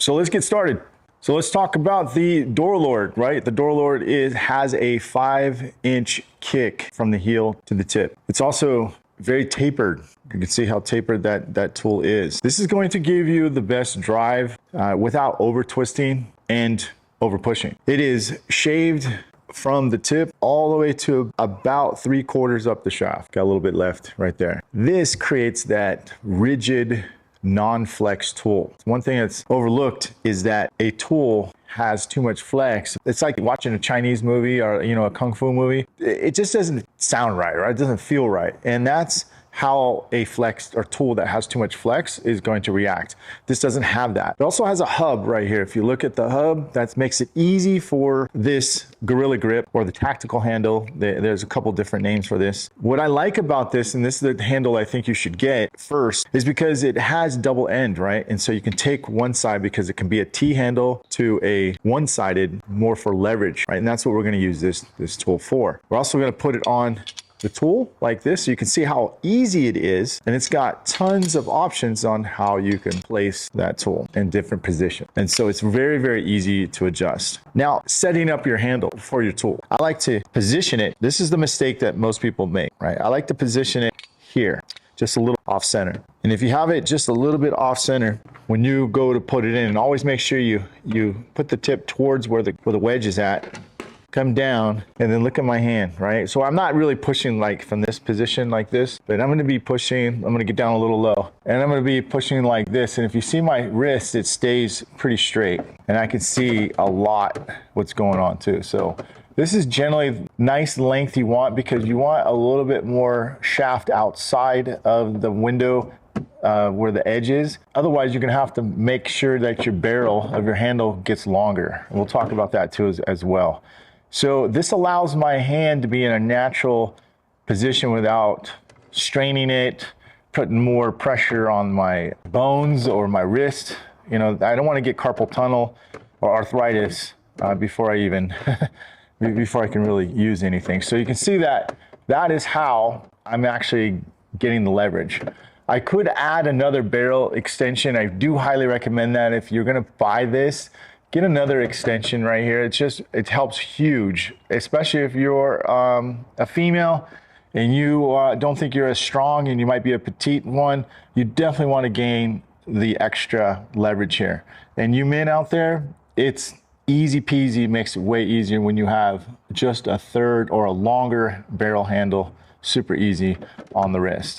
So let's get started. So let's talk about the Door Lord, right? The Door Lord has a 5-inch kick from the heel to the tip. It's also very tapered. You can see how tapered that tool is. This is going to give you the best drive without over twisting and over pushing. It is shaved from the tip all the way to about 3/4 up the shaft. Got a little bit left right there. This creates that rigid, non-flex tool. One thing that's overlooked is that a tool has too much flex. It's like watching a Chinese movie or a kung fu movie. It just doesn't sound right? It doesn't feel right. And that's how a flex or tool that has too much flex is going to react. This doesn't have that. It also has a hub right here. If you look at the hub, that makes it easy for this Gorilla Grip or the tactical handle. There's a couple different names for this. What I like about this, and this is the handle I think you should get first, is because it has double end, right? And so you can take one side because it can be a T handle to a one-sided, more for leverage, right? And that's what we're gonna use this tool for. We're also gonna put it on the tool like this, so you can see how easy it is, and it's got tons of options on how you can place that tool in different positions. And so it's very, very easy to adjust. Now, setting up your handle for your tool. I like to position it. This is the mistake that most people make, right? I like to position it here, just a little off center. And if you have it just a little bit off center, when you go to put it in, always make sure you put the tip towards where the wedge is at. Come down and then look at my hand, right? So I'm not really pushing like from this position like this, but I'm gonna be pushing, I'm gonna get down a little low, and I'm gonna be pushing like this. And if you see my wrist, it stays pretty straight, and I can see a lot what's going on too. So this is generally nice length you want, because you want a little bit more shaft outside of the window where the edge is. Otherwise, you're gonna have to make sure that your barrel of your handle gets longer. And we'll talk about that too as well. So this allows my hand to be in a natural position without straining it, putting more pressure on my bones or my wrist. I don't want to get carpal tunnel or arthritis before I even, before I can really use anything. So you can see that is how I'm actually getting the leverage. I could add another barrel extension. I do highly recommend that if you're gonna buy this. Get another extension right here. It helps huge, especially if you're a female and you don't think you're as strong and you might be a petite one. You definitely want to gain the extra leverage here. And you men out there, it's easy peasy. It makes it way easier when you have just a third or a longer barrel handle, super easy on the wrist.